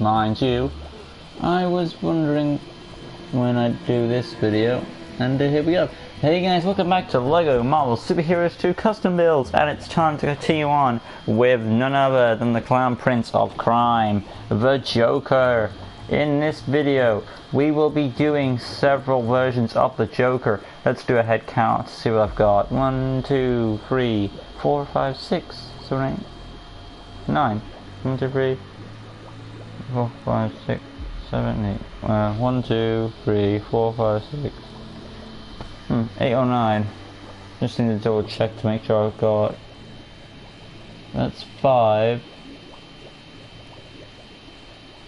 mind you. I was wondering when I'd do this video, and here we go. Hey guys, welcome back to LEGO Marvel Superheroes 2 Custom Builds, and it's time to continue on with none other than the Clown Prince of Crime, the Joker. In this video, we will be doing several versions of the Joker. Let's do a head count to see what I've got. 1, 2, 3, 4, 5, 6, 7, 8, 9. 1, 2, 3, 4, 5, 6, 7, 8. 1, 2, 3, 4, 5, 6. 8 or 9. Just need to double check to make sure I've got. That's 5.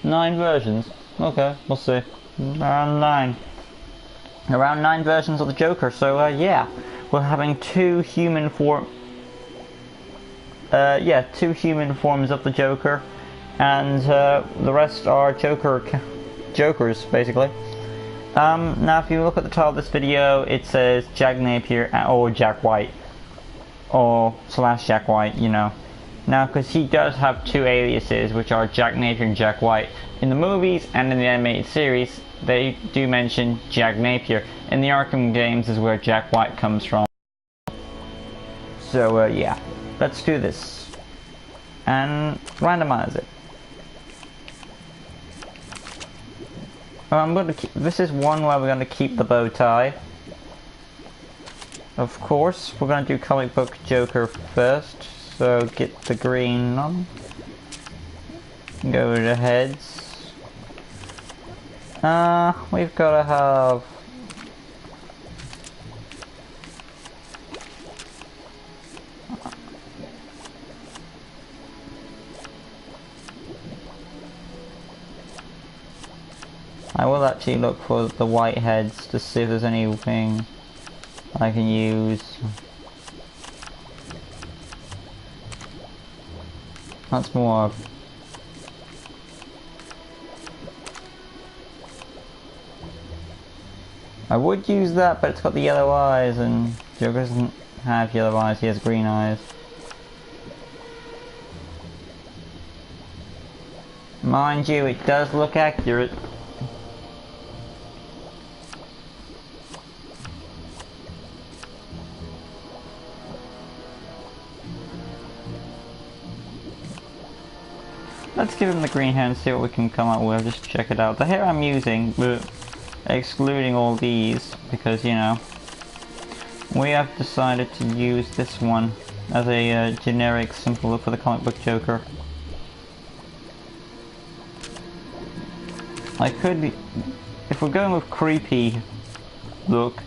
9 versions. Okay, we'll see. Around 9. Around 9 versions of the Joker. So yeah, we're having two human forms of the Joker, and the rest are Jokers basically. Now if you look at the title of this video, it says Jack Napier or Jack White, or / Jack White, you know. Now, because he does have two aliases, which are Jack Napier and Jack White. In the movies and in the animated series, they do mention Jack Napier. In the Arkham games is where Jack White comes from. So yeah, let's do this and randomize it. This is one where we're going to keep the bow tie. Of course, we're going to do comic book Joker first. So get the green on. Go to the heads. We've got to have. I will actually look for the white heads to see if there's anything I can use. That's more. I would use that, but it's got the yellow eyes, and Joker doesn't have yellow eyes, he has green eyes. Mind you, it does look accurate. Let's give him the green hair and see what we can come up with, just check it out. The hair I'm using, but excluding all these, because, you know, we have decided to use this one as a generic simple look for the comic book Joker. I could, if we're going with creepy look,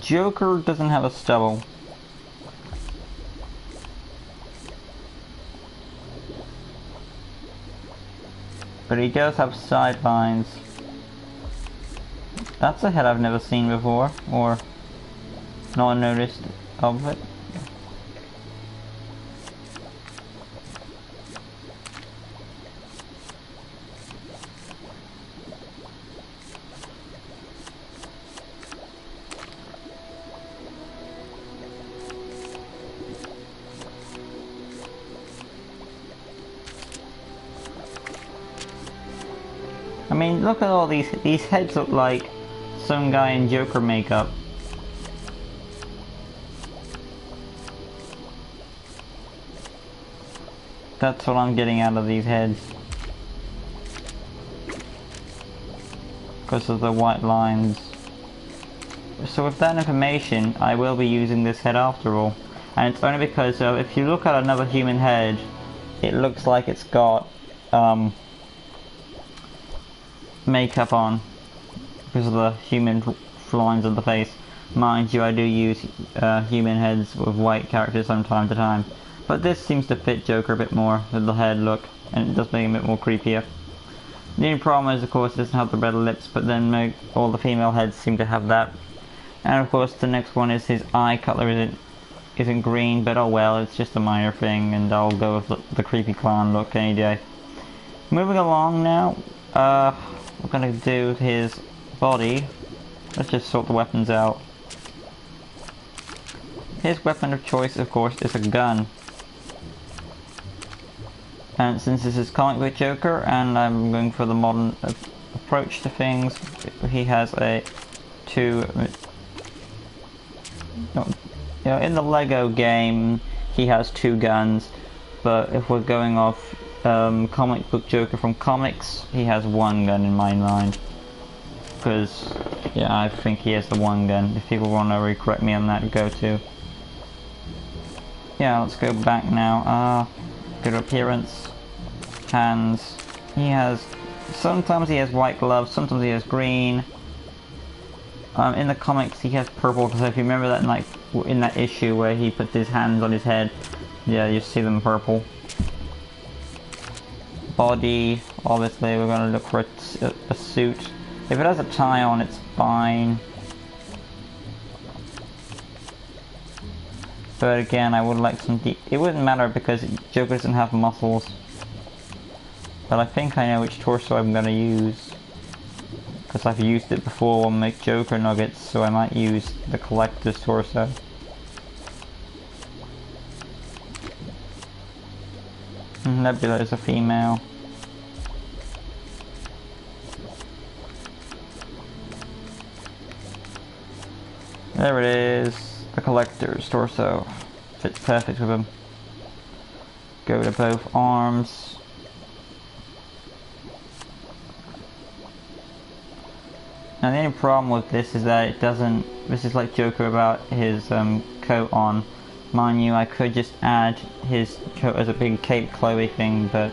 Joker doesn't have a stubble. But he does have sidelines. That's a head I've never seen before, or not noticed of it. I mean, look at all these heads look like some guy in Joker makeup. That's what I'm getting out of these heads. Because of the white lines. So with that information, I will be using this head after all. And it's only because if you look at another human head, it looks like it's got makeup on because of the human lines of the face. Mind you, I do use human heads with white characters from time to time, but this seems to fit Joker a bit more with the head look, and it does make him a bit more creepier. The only problem is, of course, it doesn't have the red lips, but then all the female heads seem to have that. And of course, the next one is his eye color isn't green, but oh well, it's just a minor thing, and I'll go with the creepy clown look any day. Moving along now, we're gonna do his body. Let's just sort the weapons out. His weapon of choice, of course, is a gun. And since this is comic book Joker, and I'm going for the modern approach to things, he has in the Lego game, he has 2 guns, but if we're going off comic book Joker from comics, he has 1 gun in my mind. Because, yeah, I think he has the 1 gun. If people want to correct me on that, go to. Yeah, let's go back now. Good appearance. Hands. Sometimes he has white gloves, sometimes he has green. In the comics he has purple, because if you remember that in that issue where he puts his hands on his head, yeah, you see them purple. Body, obviously we're going to look for a suit. If it has a tie on, it's fine. But again, I would like some it wouldn't matter because Joker doesn't have muscles. But I think I know which torso I'm gonna use. Because I've used it before on make Joker nuggets, so I might use the collector's torso. Nebula is a female. There it is, the collector's torso. Fits perfect with him. Go to both arms. Now the only problem with this is that it doesn't, this is like Joker about his coat on. Mind you, I could just add his coat as a big Cape Chloe thing, but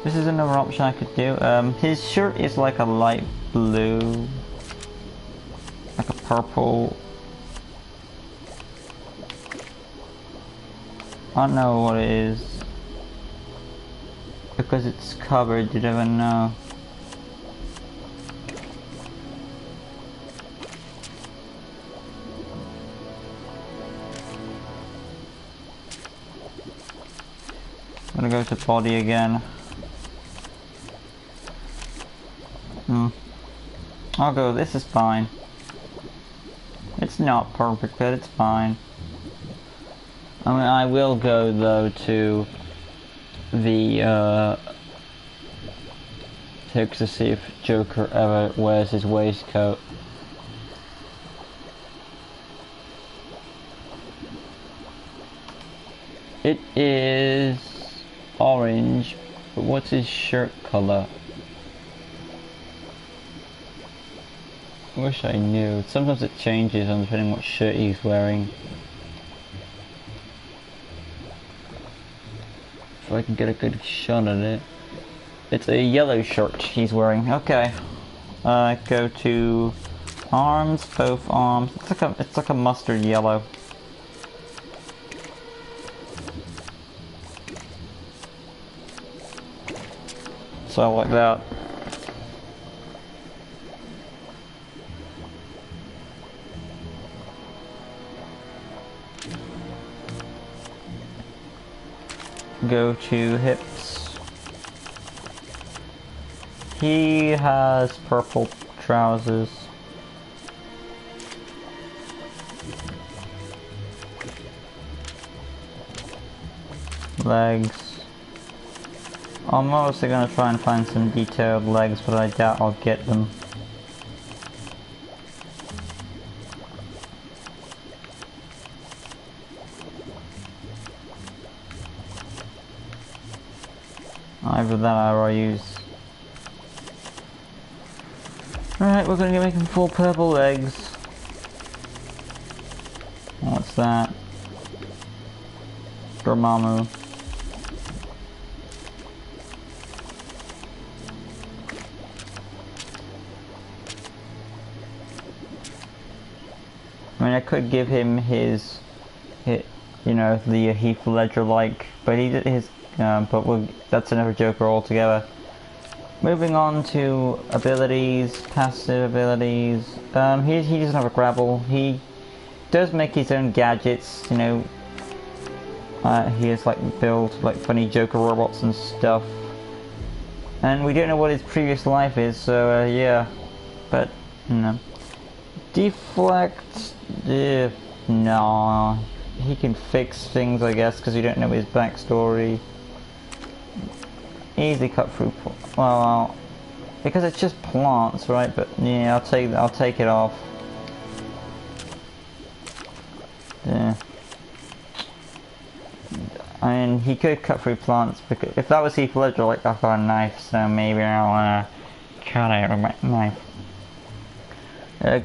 this is another option I could do. His shirt is like a light blue, like a purple. I don't know what it is. Because it's covered, you never know. I'm gonna go to body again. I'll go, this is fine. It's not perfect, but it's fine. I mean, I will go though to the check to see if Joker ever wears his waistcoat. It is orange, but what's his shirt color? I wish I knew. Sometimes it changes on depending what shirt he's wearing. So I can get a good shot at it. It's a yellow shirt he's wearing. Okay. Go to arms, both arms. It's like a mustard yellow. So I like that. Go to hips. He has purple trousers. Legs. I'm obviously going to try and find some detailed legs, but I doubt I'll get them. Either that or I use... Alright, we're going to make him full purple legs. What's that? Dormammu. I mean, I could give him his you know, the Heath Ledger-like, but he did his, that's another Joker altogether. Moving on to abilities, passive abilities. He doesn't have a grapple. He does make his own gadgets, you know. He has built funny Joker robots and stuff. And we don't know what his previous life is, so yeah. But, you know. Deflect, no. He can fix things, I guess, because you don't know his backstory. Easy cut through, well, because it's just plants, right? But yeah, I'll take it off. Yeah. I mean, he could cut through plants, because if that was Heath Ledger, like, I've got a knife, so maybe I'll cut it with my knife.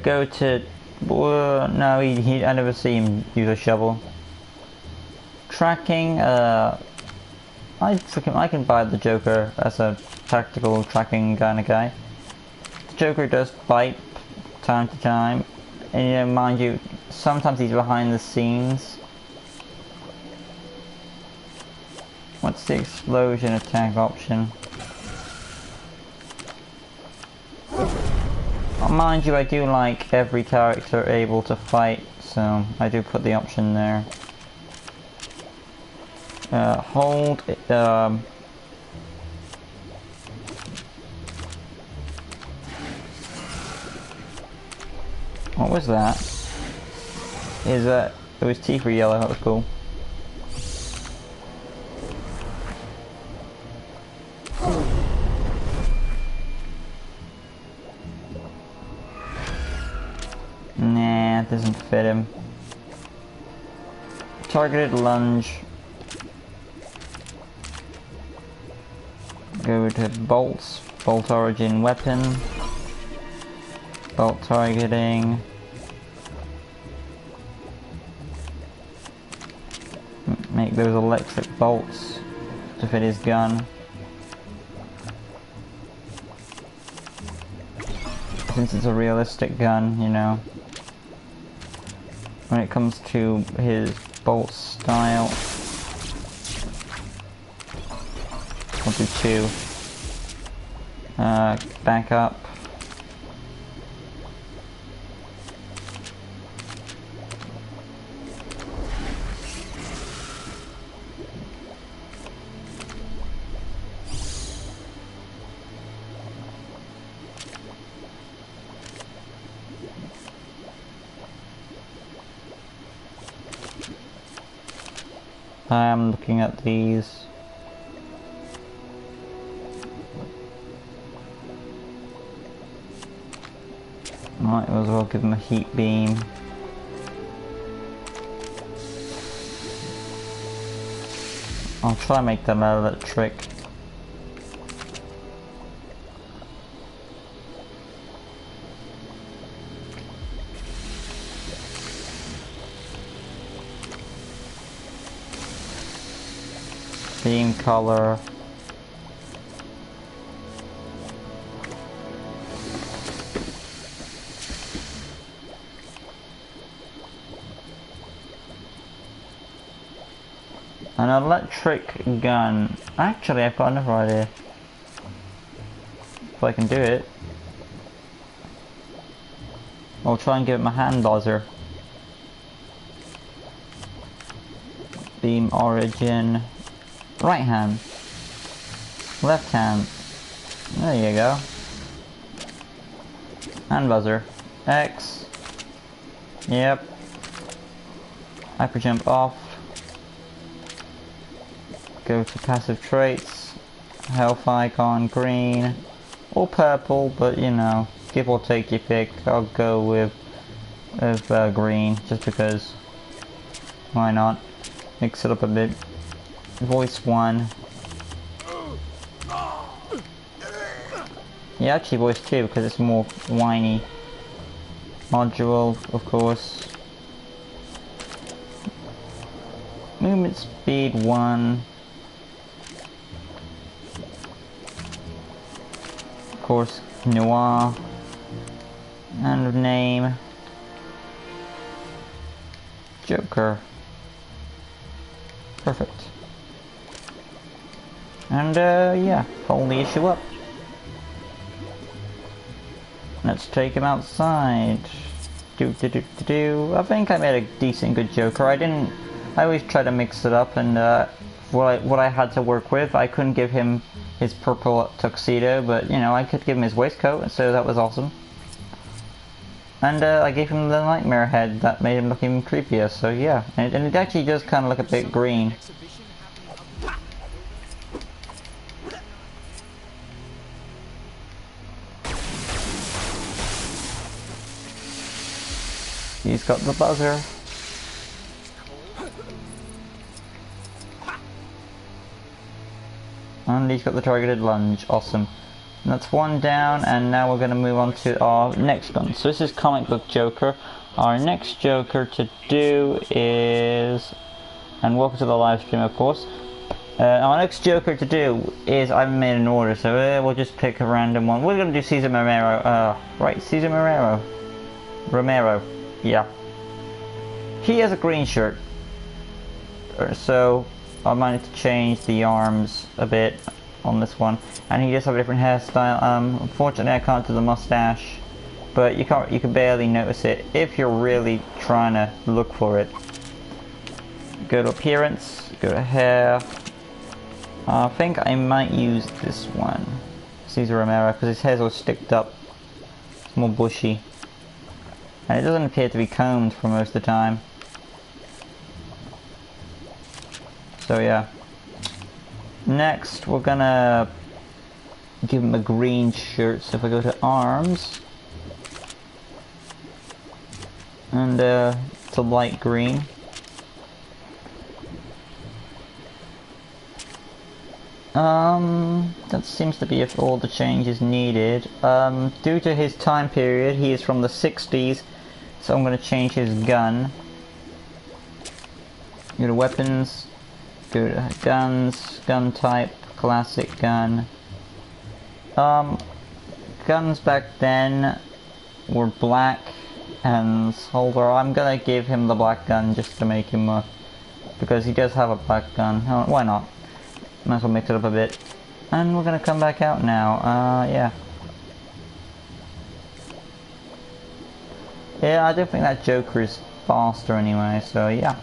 Go to, no, I never see him use a shovel. Tracking, I can buy the Joker as a tactical tracking kind of guy. The Joker does fight time to time, and you know, mind you, sometimes he's behind the scenes. What's the explosion attack option? Mind you, I do like every character able to fight, so I do put the option there. Hold, what was that? Is that, it was teeth were yellow, that was cool. Nah, it doesn't fit him. Targeted lunge. Go to bolts. Bolt origin weapon. Bolt targeting. Make those electric bolts to fit his gun. Since it's a realistic gun, you know. When it comes to his bolt style, I'll do 2. Back up. I am looking at these. Might as well give him a heat beam. I'll try and make them electric. Beam color. An electric gun. Actually, I've got another idea. If I can do it. I'll try and give it my hand buzzer. Beam origin. Right hand. Left hand. There you go. Hand buzzer. X. Yep. Hyper jump off. Go to passive traits. Health icon green. Or purple, but you know, give or take your pick. I'll go with green, just because. Why not? Mix it up a bit. Voice 1. Yeah, actually voice 2 because it's more whiny. Module, of course. Movement speed 1. Of course, Noir. And name. Joker. Perfect. And yeah, hold the issue up. Let's take him outside. I think I made a decent good Joker. I always try to mix it up, and what I had to work with, I couldn't give him his purple tuxedo, but you know, I could give him his waistcoat, so that was awesome. And I gave him the nightmare head that made him look even creepier, so yeah. And it actually does kind of look a bit green. He's got the buzzer. And he's got the targeted lunge. Awesome. And that's one down, and now we're going to move on to our next one. So this is Comic Book Joker. Our next Joker to do is... And welcome to the live stream, of course. Our next Joker to do is... I haven't made an order, so we'll just pick a random one. We're going to do Cesar Romero. Right, Cesar Romero. Yeah. He has a green shirt. So I might need to change the arms a bit on this one. And he does have a different hairstyle. Unfortunately I can't do the mustache. But you can barely notice it if you're really trying to look for it. Go to appearance, go to hair. I think I might use this one. Cesar Romero, because his hair's all sticked up. It's more bushy. And it doesn't appear to be combed for most of the time. So yeah. Next, we're gonna give him a green shirt. So if I go to arms, and it's a light green. That seems to be if all the changes needed. Due to his time period, he is from the 60s, so I'm going to change his gun. Go to weapons, go to guns, gun type, classic gun. Guns back then were black and silver. I'm going to give him the black gun just to make him because he does have a black gun. Why not? Might as well mix it up a bit. And we're gonna come back out now. Yeah. Yeah, I don't think that Joker is faster anyway, so yeah.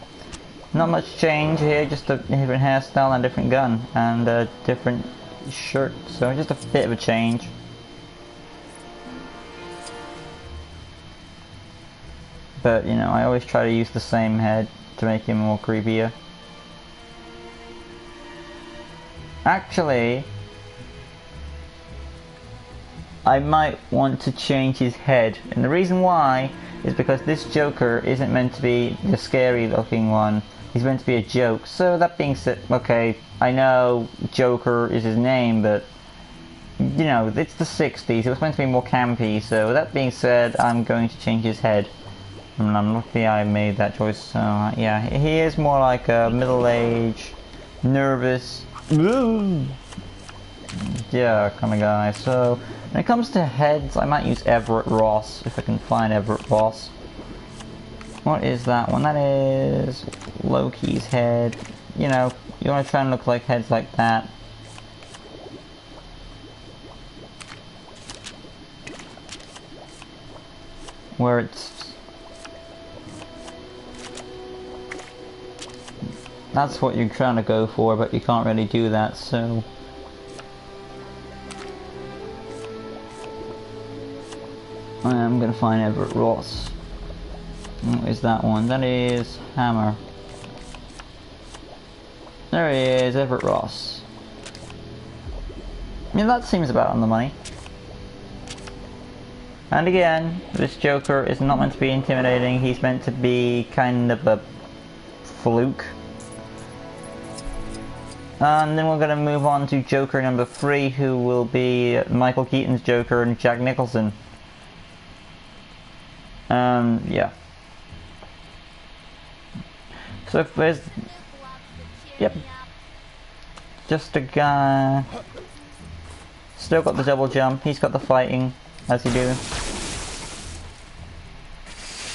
Not much change here, just a different hairstyle and a different gun. And a different shirt, so just a bit of a change. But, you know, I always try to use the same head to make him more creepier. Actually, I might want to change his head, and the reason why is because this Joker isn't meant to be the scary looking one, he's meant to be a joke. So that being said, okay, I know Joker is his name, but you know, it's the 60s, it was meant to be more campy, so that being said, I'm going to change his head. And I'm lucky I made that choice, so yeah, he is more like a middle-aged, nervous, yeah, kind of guy. So when it comes to heads, I might use Everett Ross if I can find Everett Ross. What is that one? That is Loki's head. You know, you want to try and look like heads like that. Where it's... That's what you're trying to go for, but you can't really do that, so... I am going to find Everett Ross. What is that one? That is Hammer. There he is, Everett Ross. Yeah, that seems about on the money. And again, this Joker is not meant to be intimidating, he's meant to be kind of a fluke. And then we're going to move on to Joker number 3, who will be Michael Keaton's Joker and Jack Nicholson. Yeah. So if there's... Yep. Just a guy... Still got the double jump, he's got the fighting, as you do.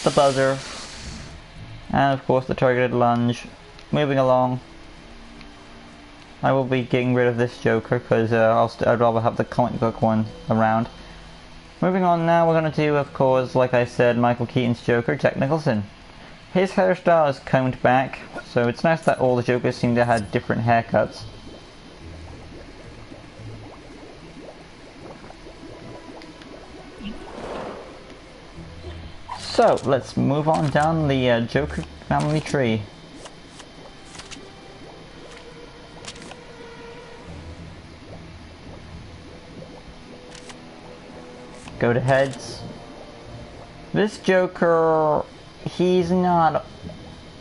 The buzzer. And of course the targeted lunge. Moving along. I will be getting rid of this Joker because I'd rather have the comic book one around. Moving on now, we're going to do, of course, like I said, Michael Keaton's Joker, Jack Nicholson. His hairstyle is combed back, so it's nice that all the Jokers seem to have different haircuts. So, let's move on down the Joker family tree. Go to heads. This Joker, he's not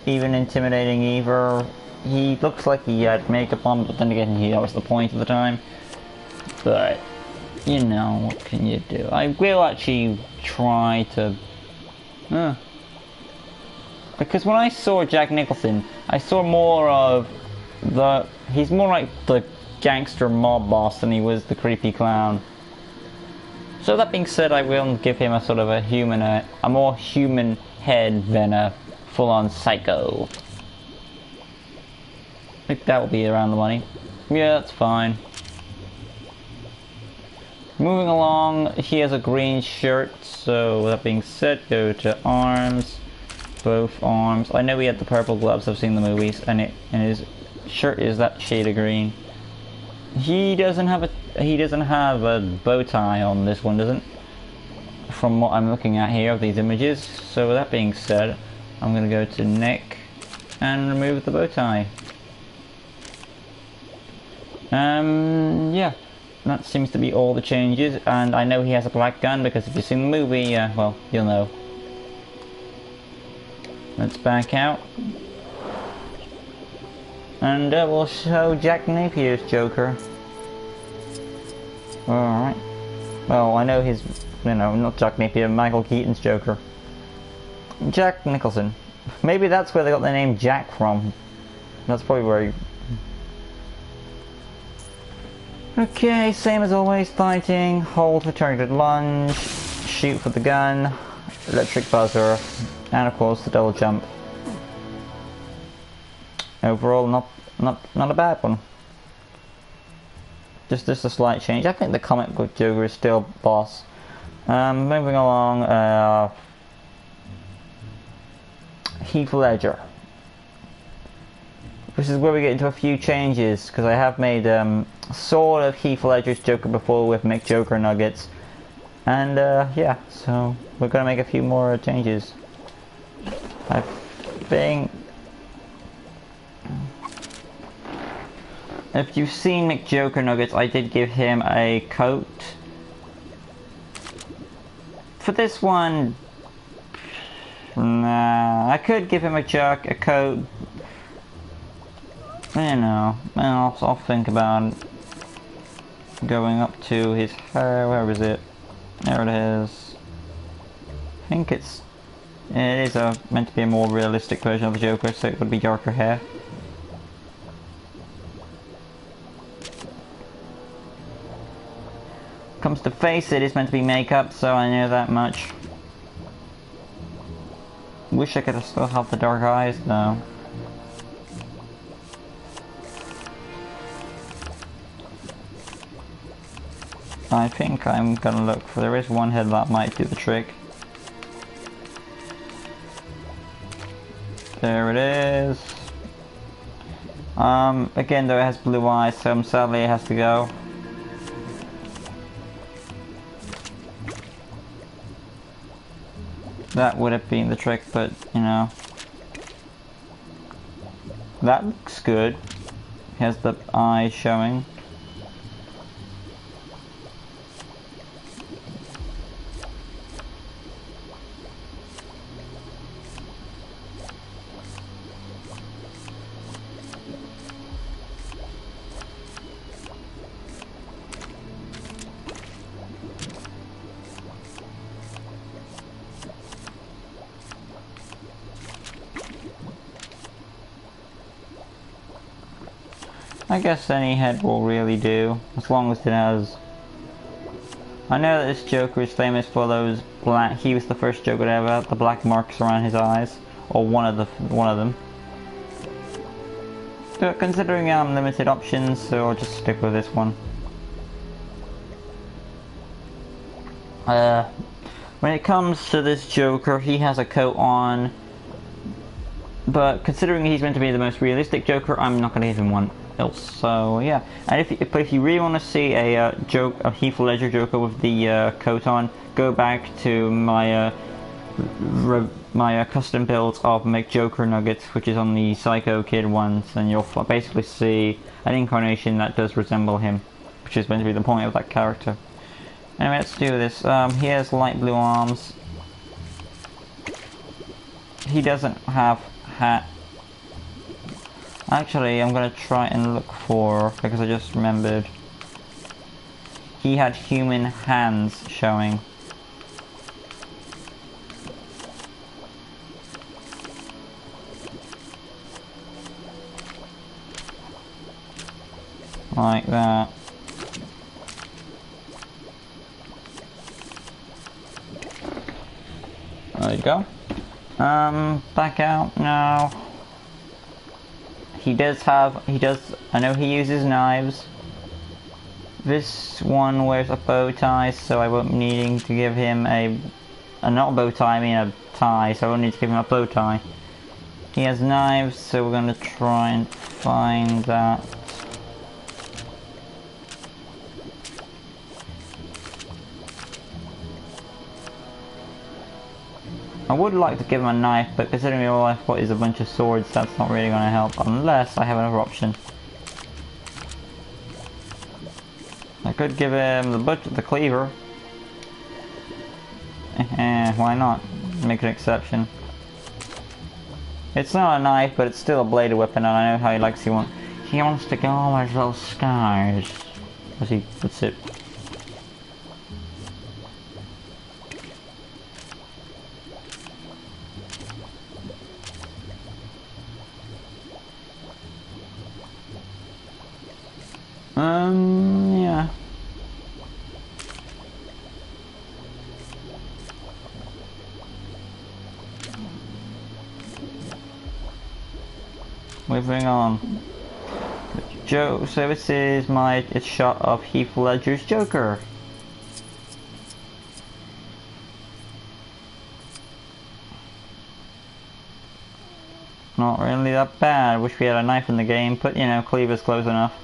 even intimidating either. He looks like he had makeup on, but then again, that was the point of the time. But, you know, what can you do? I will actually try to... Because when I saw Jack Nicholson, I saw more of the... He's more like the gangster mob boss than he was the creepy clown. So that being said, I will give him a sort of a human, a more human head than a full-on psycho. I think that will be around the money. Yeah, that's fine. Moving along, he has a green shirt, so that being said, go to arms, both arms. I know he had the purple gloves, I've seen the movies, and his shirt is that shade of green. He doesn't have a bow tie on this one, doesn't? From what I'm looking at here of these images. So with that being said, I'm gonna go to neck and remove the bow tie. Yeah, that seems to be all the changes, and I know he has a black gun because if you've seen the movie, well, you'll know. Let's back out. And we'll show Jack Napier's Joker. Alright. Well, I know his, you know, not Jack Napier, Michael Keaton's Joker. Jack Nicholson. Maybe that's where they got the name Jack from. That's probably where he... Okay, same as always, fighting, hold for targeted lunge, shoot for the gun, electric buzzer, and of course the double jump. Overall, not a bad one. Just a slight change. I think the comic book Joker is still boss. Moving along, Heath Ledger. This is where we get into a few changes, because I have made sort of Heath Ledger's Joker before with Mick Joker Nuggets. And yeah, so we're going to make a few more changes. I think... If you've seen Mick Joker Nuggets, I did give him a coat. For this one, nah, I could give him a coat. You know, I'll think about it. Going up to his hair, where is it? There it is. I think it is meant to be a more realistic version of the Joker, so it would be darker hair. Comes to face, it is meant to be makeup, so I know that much. Wish I could have still have the dark eyes, though. I think I'm gonna look for, there is one head that might do the trick. There it is. Again though it has blue eyes, so sadly it has to go. That would have been the trick, but you know. That looks good. Has the eye showing. I guess any head will really do, as long as it has... I know that this Joker is famous for those black... He was the first Joker to ever have the black marks around his eyes, or one of them. But considering limited options, so I'll just stick with this one. When it comes to this Joker, he has a coat on, but considering he's meant to be the most realistic Joker, I'm not going to give him one else. So yeah, and if you really want to see a Heath Ledger Joker with the coat on, go back to my my custom builds of Make Joker Nuggets, which is on the Psycho Kid ones, and you'll basically see an incarnation that does resemble him, which is meant to be the point of that character. Anyway, let's do this. He has light blue arms. He doesn't have hat. Actually, I'm gonna try and look for, because I just remembered, he had human hands showing. Like that. There you go. Back out now. He does, I know he uses knives. This one wears a bow tie, so I won't be needing to give him not a bow tie, I mean a tie, so I won't need to give him a bow tie. He has knives, so we're gonna try and find that. I would like to give him a knife, but considering all I've got is a bunch of swords, that's not really going to help, unless I have another option. I could give him the cleaver. Why not? Make an exception. It's not a knife, but it's still a bladed weapon, and I know how he likes he wants to get all his little scars, as he puts it. Yeah. Moving on. So this is my shot of Heath Ledger's Joker. Not really that bad. Wish we had a knife in the game, but you know, cleaver's close enough.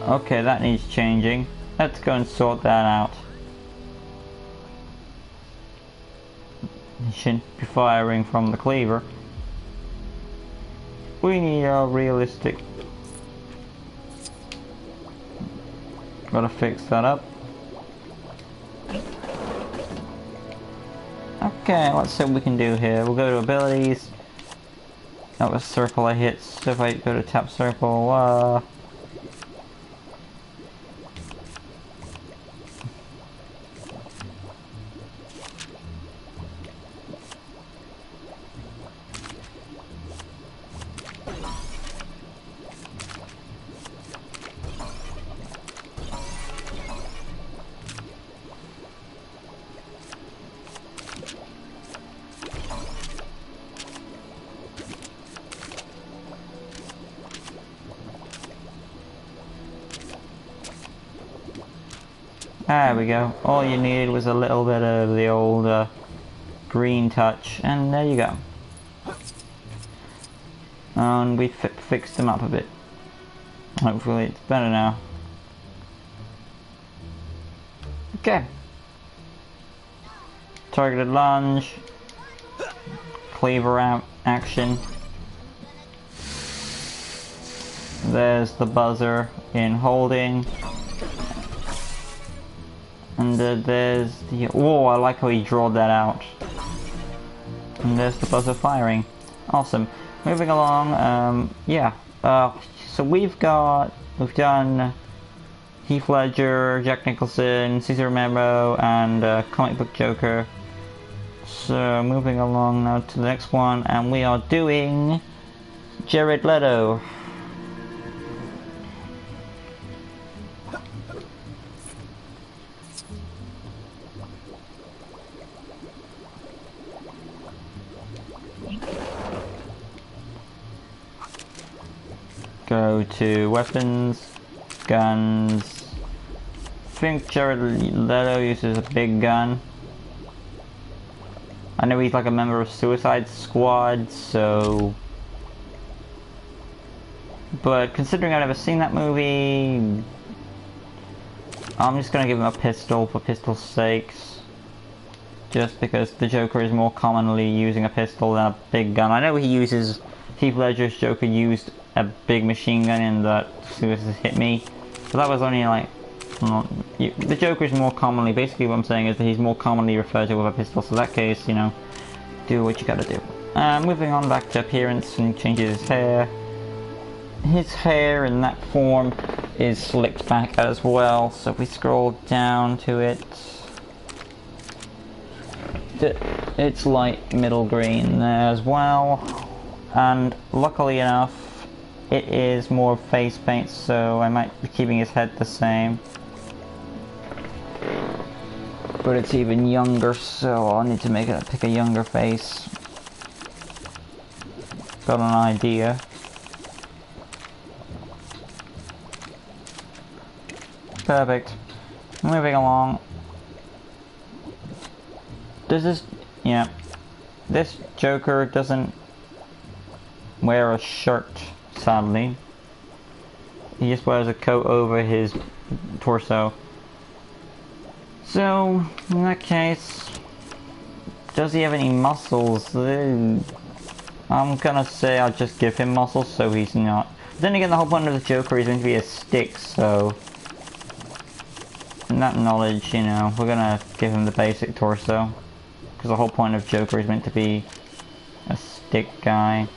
Okay, that needs changing. Let's go and sort that out. He shouldn't be firing from the cleaver. We need a realistic. Gotta fix that up. Okay, let's see what we can do here. We'll go to abilities. That was circle I hit, so if I go to tap circle, there we go. All you needed was a little bit of the old green touch, and there you go. And we fixed them up a bit. Hopefully it's better now. Okay. Targeted lunge. Cleaver out action. There's the buzzer in holding. And there's the... Whoa, I like how he drawed that out. And there's the buzzer firing. Awesome. Moving along, yeah. So we've done Heath Ledger, Jack Nicholson, Cesar Romero, and Comic Book Joker. So moving along now to the next one, and we are doing Jared Leto. Go to weapons, guns. I think Jared Leto uses a big gun. I know he's like a member of Suicide Squad, so... But considering I've never seen that movie, I'm just gonna give him a pistol for pistol's sakes. Just because the Joker is more commonly using a pistol than a big gun. I know Heath Ledger's Joker used a big machine gun in that Suicide Hit Me, but that was only like... the Joker is more commonly, basically what I'm saying is that he's more commonly referred to with a pistol, so in that case, you know, do what you gotta do. Moving on back to appearance, and he changes his hair. His hair in that form is slicked back as well, so if we scroll down to it, it's light middle green there as well, and luckily enough it is more face paint, so I might be keeping his head the same, but it's even younger, so I'll need to pick a younger face. Got an idea. Perfect. Moving along. This Joker doesn't wear a shirt, sadly. He just wears a coat over his torso. So, in that case, does he have any muscles? I'm gonna say I'll just give him muscles so he's not. Then again, the whole point of the Joker is going to be a stick, so... In that knowledge, you know, we're gonna give him the basic torso. Because the whole point of Joker is meant to be a stick guy.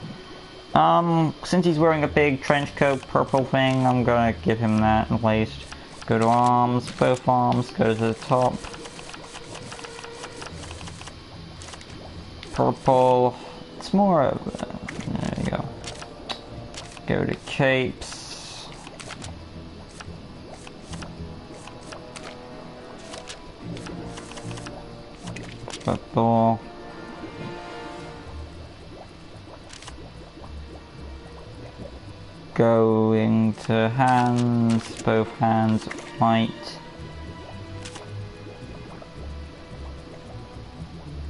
Since he's wearing a big trench coat purple thing, I'm gonna give him that at least. Go to arms, both arms, go to the top. Purple. It's more of... there you go. Go to capes. Purple. Going to hands, both hands white.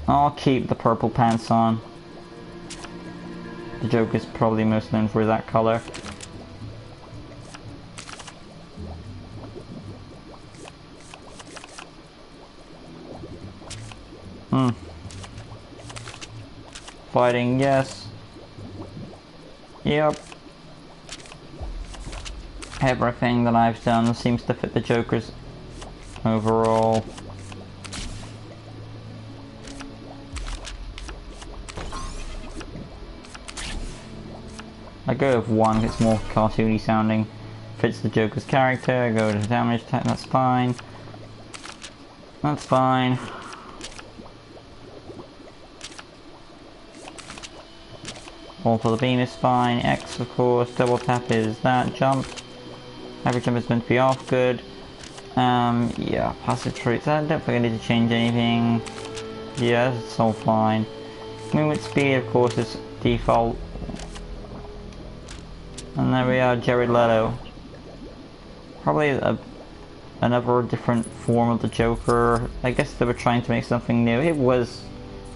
I'll keep the purple pants on. The Joker's probably most known for that color. Fighting, yes. Yep. Everything that I've done seems to fit the Joker's overall. I go with one, it's more cartoony sounding. Fits the Joker's character. I go to damage type, that's fine. That's fine. All for the beam is fine. X, of course. Double tap is that. Jump. Every jump is meant to be off. Good. Yeah. Passive traits. I don't think I need to change anything. Yeah, it's all fine. Movement speed, of course, is default. And there we are, Jared Leto. Probably another different form of the Joker. I guess they were trying to make something new. It was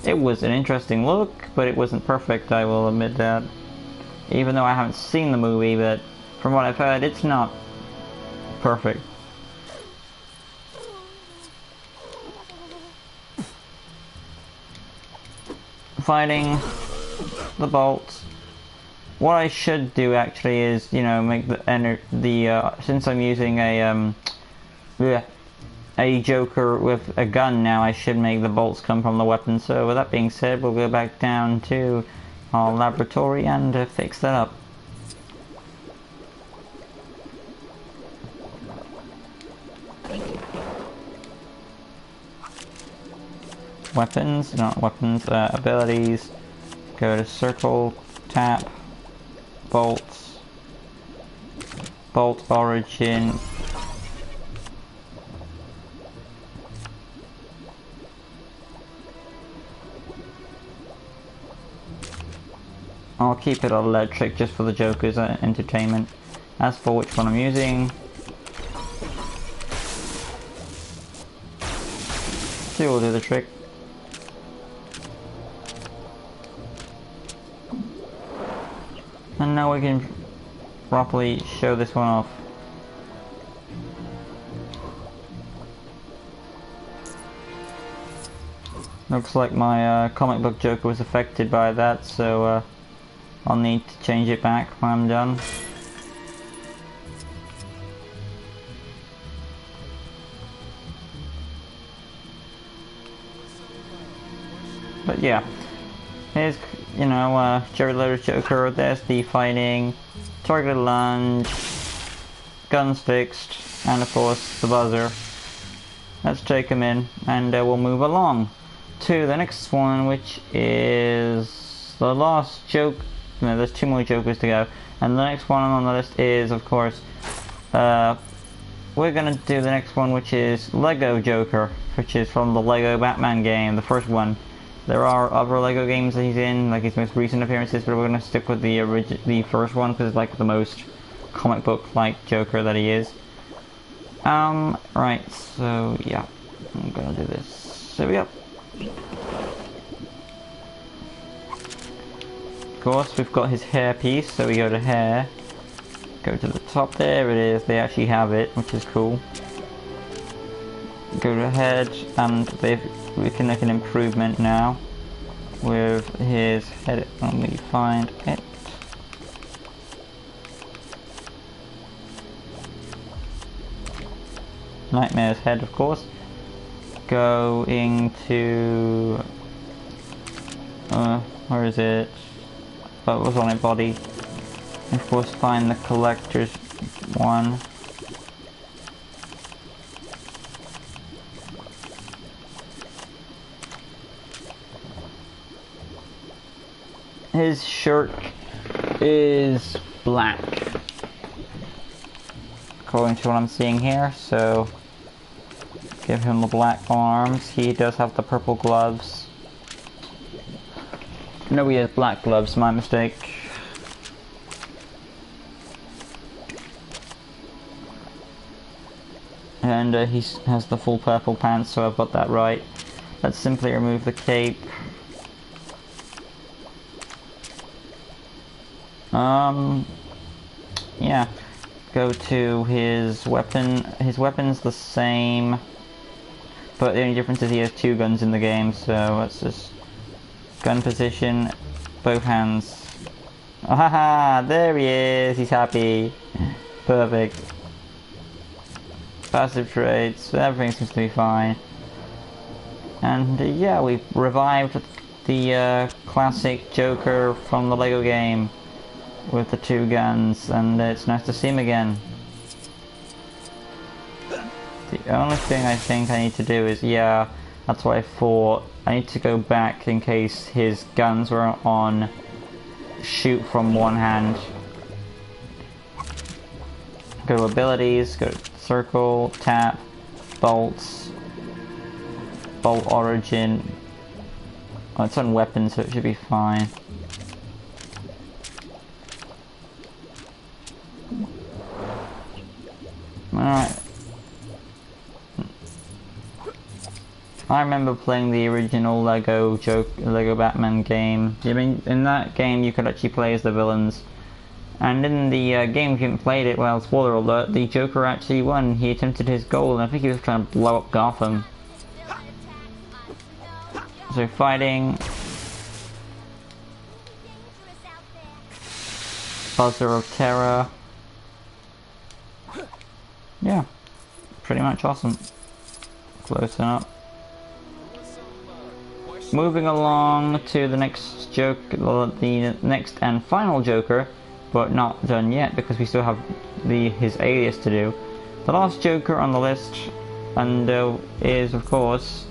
an interesting look, but it wasn't perfect, I will admit that. Even though I haven't seen the movie, but from what I've heard, it's not perfect. Fighting the bolts. What I should do actually is, you know, make since I'm using a Joker with a gun now, I should make the bolts come from the weapon. So with that being said, we'll go back down to our laboratory and fix that up. Weapons, not weapons, abilities. Go to circle, tap, bolts, bolt origin. I'll keep it electric just for the Joker's entertainment. As for which one I'm using, two will do the trick. And now we can properly show this one off. Looks like my comic book Joker was affected by that, so I'll need to change it back when I'm done. But yeah, here's, you know, Jared Leto's Joker. There's the fighting, targeted lunge, guns fixed, and of course the buzzer. Let's take him in, and we'll move along to the next one, which is the last joke. No, there's 2 more Jokers to go, and the next one on the list is, of course, we're gonna do the next one, which is Lego Joker, which is from the Lego Batman game, the first one. There are other Lego games that he's in, like his most recent appearances, but we're gonna stick with the first one because it's like the most comic book-like Joker that he is. Right, so yeah, I'm gonna do this. There we go. Of course, we've got his hair piece, so we go to hair, go to the top, there it is, they actually have it, which is cool. Go to head, and we can make an improvement now with his head. Let me find it. Nightmare's head, of course. Going to where is it? Oh, it was on a body. Of course, find the collector's one. His shirt is black, according to what I'm seeing here, so give him the black arms. He does have the purple gloves. No, he has black gloves, my mistake. And he has the full purple pants, so I've got that right. Let's simply remove the cape. Yeah. Go to his weapon. His weapon's the same, but the only difference is he has 2 guns in the game, so let's just gun position, both hands. Oh, haha, there he is, he's happy. Perfect. Passive traits, everything seems to be fine. And yeah, we've revived the classic Joker from the Lego game with the 2 guns, and it's nice to see him again. The only thing I think I need to do is, yeah, that's what I thought. I need to go back in case his guns were on shoot from one hand. Go to abilities, go to circle, tap, bolts, bolt origin. Oh, it's on weapons, so it should be fine. Alright. I remember playing the original Lego Batman game. I mean, in that game you could actually play as the villains. And in the game, if you haven't played it, well, spoiler alert, the Joker actually won. He attempted his goal, and I think he was trying to blow up Gotham. So fighting. Buzzer of Terror. Yeah, pretty much awesome. Close enough. Moving along to the next joke, the next and final Joker, but not done yet because we still have his alias to do. The last Joker on the list, and is of course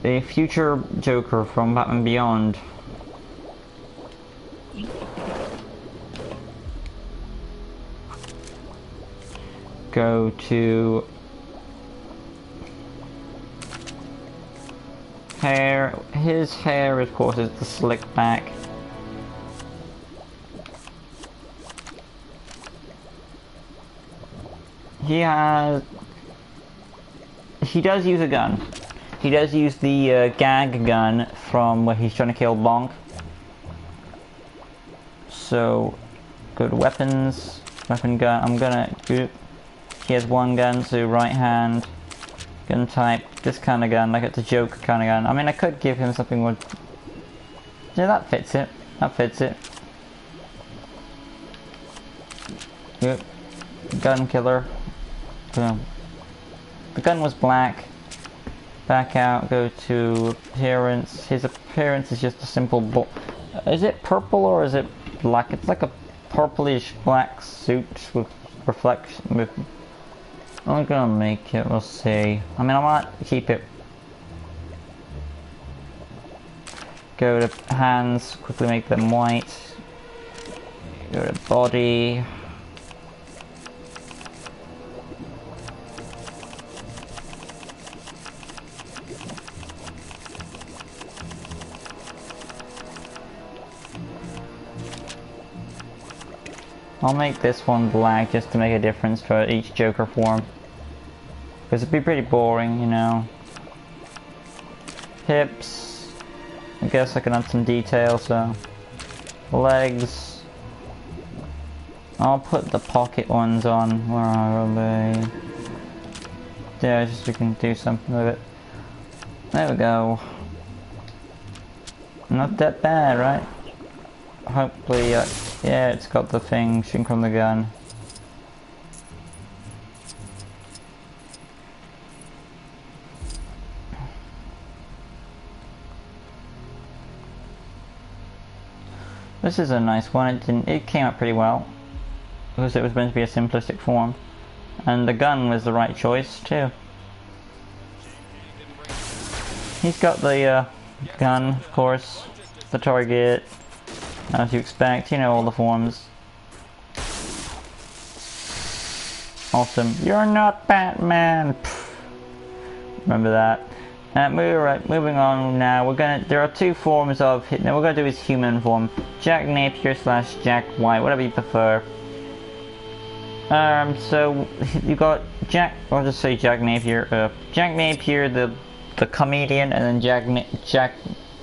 the future Joker from Batman Beyond. Go to hair. His hair, of course, is the slick back. He does use a gun. He does use the gag gun from where he's trying to kill Bonk. So go to weapons. Weapon gun. I'm gonna group. He has one gun, so right hand. Gun type. This kind of gun, like it's a Joker kind of gun. I mean, I could give him something more. Yeah, that fits it. That fits it. Yep. Gun killer. Boom. The gun was black. Back out, go to appearance. His appearance is just a simple is it purple or is it black? It's like a purplish black suit with reflection. I'm gonna make it, we'll see. I mean, I might keep it. Go to hands, quickly make them white. Go to body. I'll make this one black just to make a difference for each Joker form. Because it'd be pretty boring, you know. Hips. I guess I can add some detail, so. Legs. I'll put the pocket ones on. Where are they? Yeah, just so we can do something with it. There we go. Not that bad, right? Hopefully, yeah, it's got the thing shooting from the gun. This is a nice one. It came out pretty well because it was meant to be a simplistic form, and the gun was the right choice too. He's got the gun, of course, the target. As you expect, you know, all the forms. Awesome. You're not Batman! Pfft. Remember that. Moving on now. There are two forms of. Now we're gonna do his human form. Jack Napier / Jack White, whatever you prefer. So you got Jack. I'll just say Jack Napier. Jack Napier, the comedian, and then Jack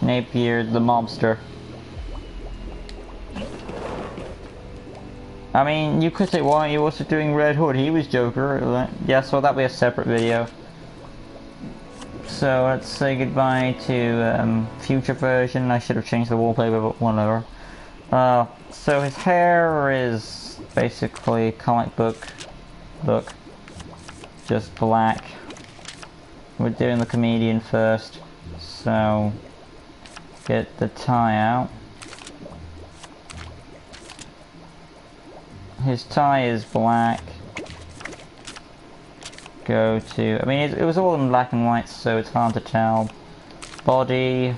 Napier, the mobster. I mean, you could say, why are you also doing Red Hood? He was Joker. Yeah, so that'll be a separate video. So let's say goodbye to future version. I should have changed the wallpaper, but whatever. So his hair is basically comic book look, just black. We're doing the comedian first, so get the tie out. His tie is black. Go to, I mean, it was all in black and white, so it's hard to tell. Body.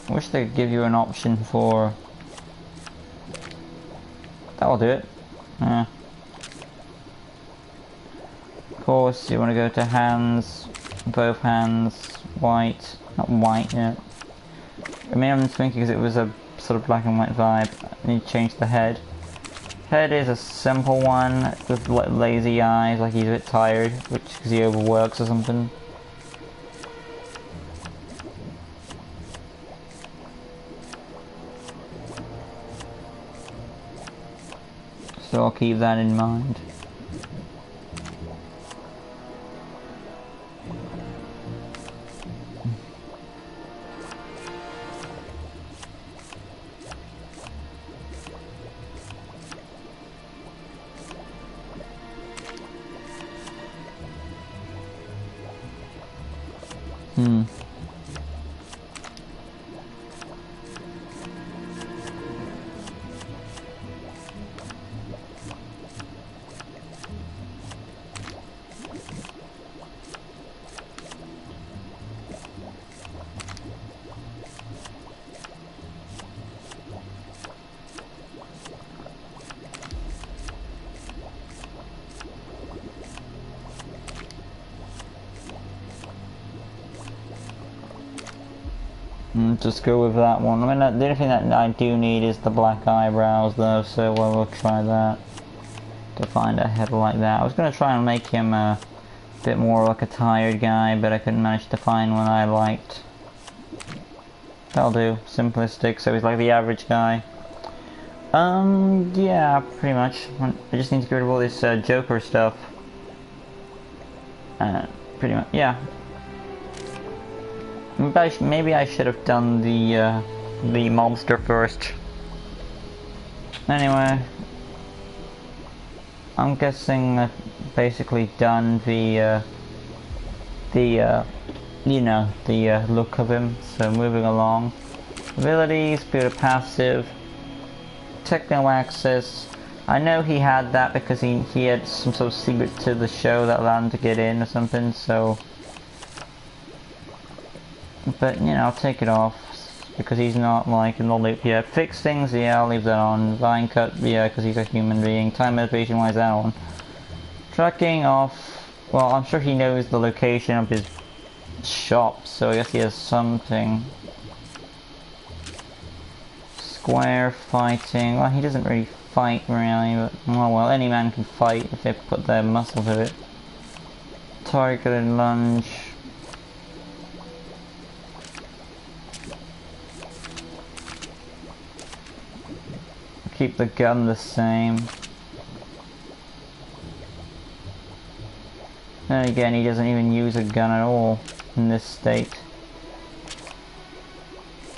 I wish they could give you an option for. That'll do it. Yeah. Of course, you want to go to hands, both hands, white, not white yet. I mean, I'm just thinking because it was a sort of black and white vibe. I need to change the head. Head is a simple one with lazy eyes, like he's a bit tired, which because he overworks or something. So I'll keep that in mind. Just go with that one. I mean, the only thing that I do need is the black eyebrows though, so we'll try that to find a head like that. I was going to try and make him a bit more like a tired guy, but I couldn't manage to find one I liked. That'll do. Simplistic, so he's like the average guy. Yeah, pretty much. I just need to get rid of all this Joker stuff. Pretty much, yeah. Maybe I should have done the mobster first. Anyway, I'm guessing I've basically done the look of him. So moving along, abilities, build a passive, techno access. I know he had that because he had some sort of secret to the show that allowed him to get in or something. So, but you know, I'll take it off because he's not like in the loop yet. Fix things, yeah, I'll leave that on. Vine cut, yeah, because he's a human being. Time motivation, why is that on? Tracking off. Well, I'm sure he knows the location of his shop, so I guess he has something. Square fighting. Well, he doesn't really fight really, but oh well, any man can fight if they put their muscle to it. Targeted lunge. Keep the gun the same. And again, he doesn't even use a gun at all in this state.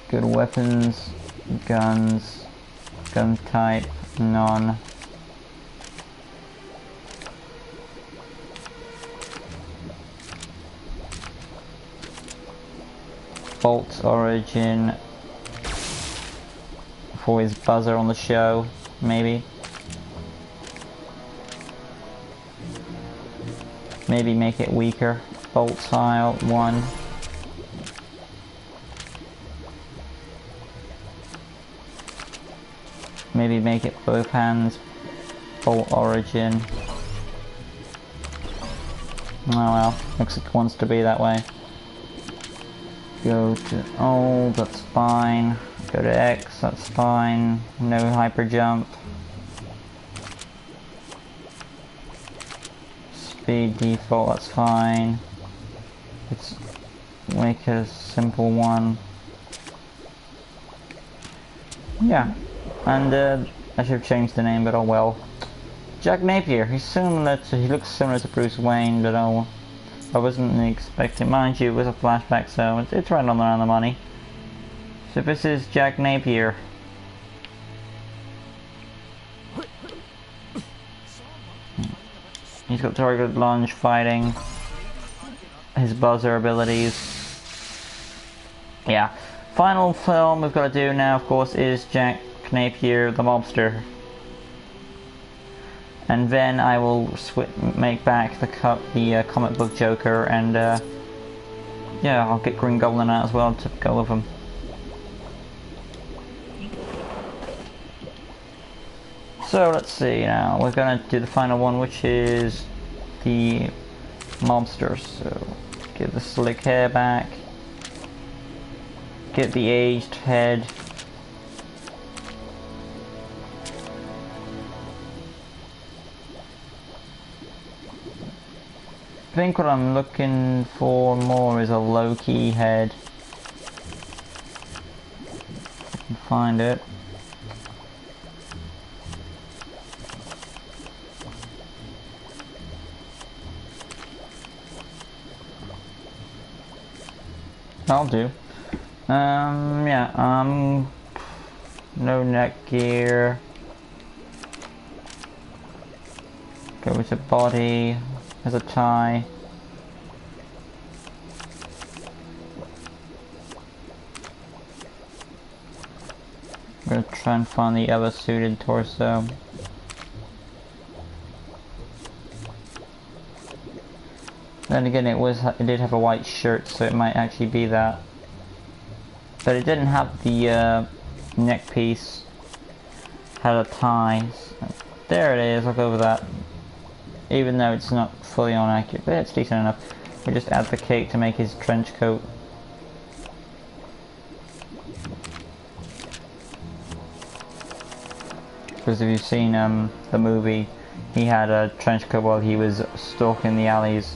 Good weapons, guns, gun type, none. Bolt origin for his buzzer on the show, maybe. Maybe make it weaker. Bolt tile 1. Maybe make it both hands. Bolt origin. Oh well, looks like it wants to be that way. Go to O, that's fine. Go to X, that's fine. No hyper jump. Speed default, that's fine. Let's make a simple one. Yeah, and I should have changed the name, but oh well. Jack Napier, he looks similar to Bruce Wayne, but oh, I wasn't expecting. Mind you, it was a flashback, so it's right on the money. So this is Jack Napier. He's got targeted lunge, fighting, his buzzer abilities. Yeah. Final film we've got to do now, of course, is Jack Napier, the mobster. And then I will make back the comic book Joker, and yeah, I'll get Green Goblin out as well to go with him. So let's see now, we're gonna do the final one, which is the mobster. So get the slick hair back, get the aged head, I think what I'm looking for more is a low-key head. If I can find it. I'll do. Yeah, no neck gear. Go with the body as a tie. I'm gonna try and find the other suited torso. Then again, it did have a white shirt, so it might actually be that. But it didn't have the neck piece. Had a tie. So there it is. Look over that. Even though it's not fully on accurate, but it's decent enough. We just add the cape to make his trench coat. Because if you've seen the movie, he had a trench coat while he was stalking the alleys.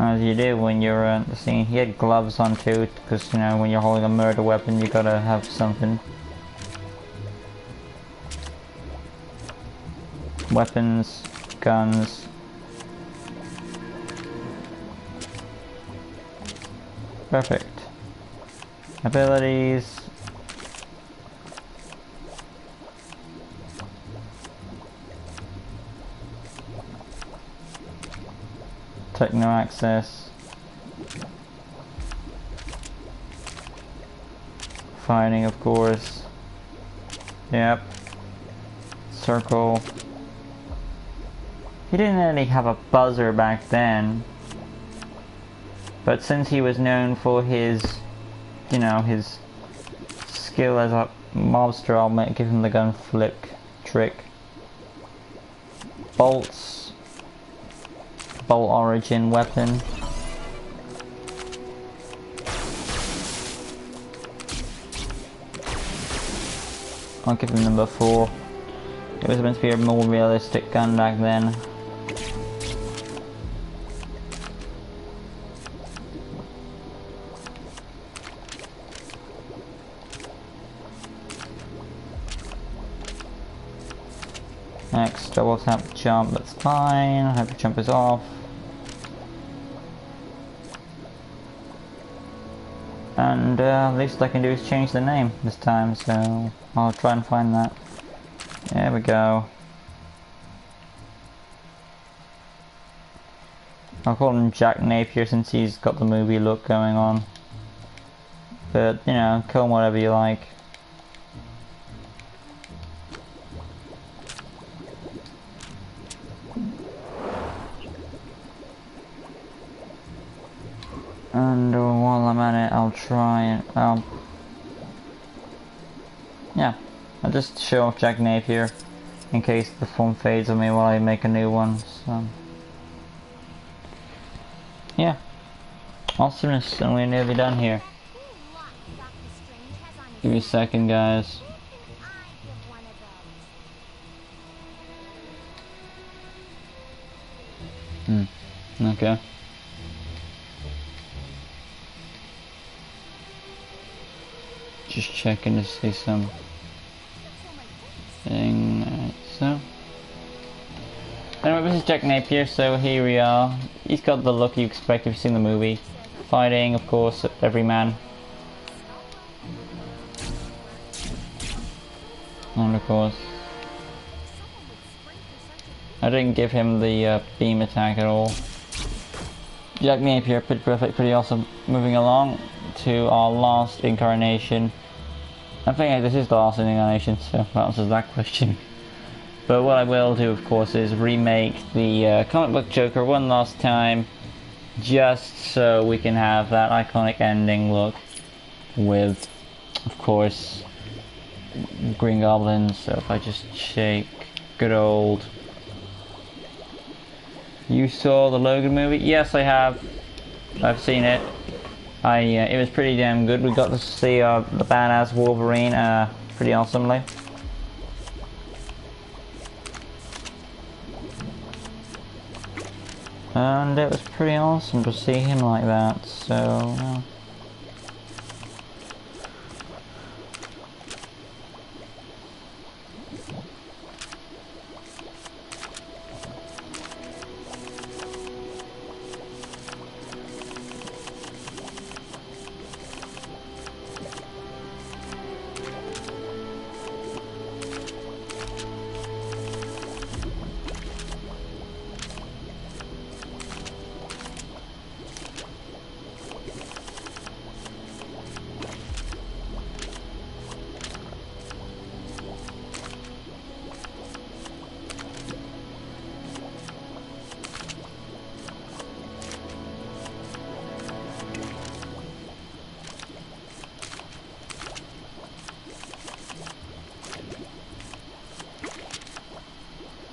As you do when you're at the scene. He had gloves on too, because you know when you're holding a murder weapon you gotta have something. Weapons, guns. Perfect. Abilities. Techno access. Fighting, of course. Yep. Circle. He didn't really have a buzzer back then. But since he was known for his, you know, his skill as a mobster, I'll give him the gun flick trick. Bolts. Bolt origin weapon. I'll give him number 4. It was meant to be a more realistic gun back then. Next, double tap jump, that's fine. Hyper jump is off. And least I can do is change the name this time, so I'll try and find that. There we go. I'll call him Jack Napier since he's got the movie look going on. But, you know, call him whatever you like. And while I'm at it, I'll try and, yeah, I'll just show off Jack Napier in case the form fades on me while I make a new one, so. Yeah, awesomeness, and we're nearly done here. Give me a second, guys. Okay. Just checking to see some thing. So anyway, this is Jack Napier, so here we are. He's got the look you expect if you've seen the movie. Fighting, of course, every man. And of course, I didn't give him the beam attack at all. Jack Napier, pretty perfect, pretty awesome. Moving along to our last incarnation. I think this is the last incarnation, so that answers that question. But what I will do, of course, is remake the comic book Joker one last time, just so we can have that iconic ending look with, of course, Green Goblin. So if I just shake good old... You saw the Logan movie? Yes, I have. I've seen it. It was pretty damn good. We got to see the badass Wolverine pretty awesomely. And it was pretty awesome to see him like that, so...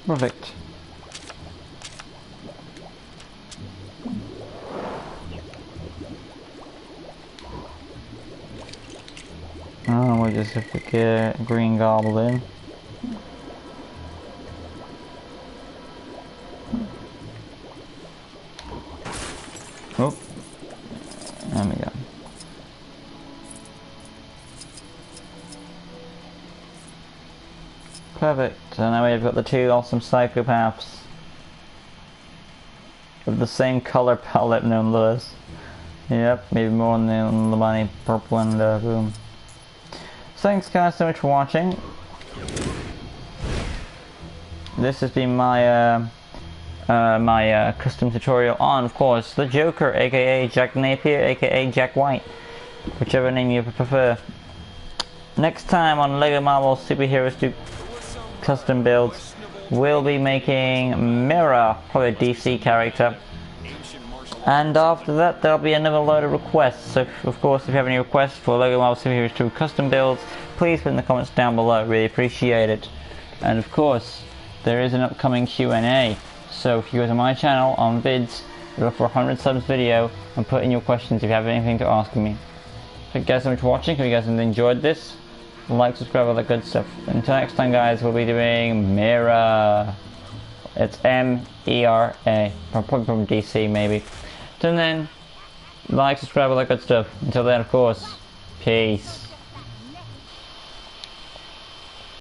Perfect. Oh, we just have to get Green Goblin. There we go. Perfect. So now we've got the two awesome psychopaths with the same color palette nonetheless. Yep, maybe more on the money, purple and boom. So thanks guys so much for watching. This has been my custom tutorial on, of course, the Joker, aka Jack Napier, aka Jack White, whichever name you prefer. Next time on LEGO Marvel Superheroes 2 Custom Builds, we'll be making Mirror, probably a DC character. And after that, there'll be another load of requests. So, of course, if you have any requests for LEGO Marvel Superheroes 2 Custom Builds, please put in the comments down below. Really appreciate it. And of course, there is an upcoming Q&A. So if you go to my channel on vids, look for 100 subs video and put in your questions if you have anything to ask me. Thank you guys so much for watching. Hope you guys have enjoyed this. Like, subscribe, all that good stuff. Until next time guys, we'll be doing Mirror. It's M-E-R-A. Probably from DC maybe. Till then, like, subscribe, all that good stuff. Until then, of course, peace.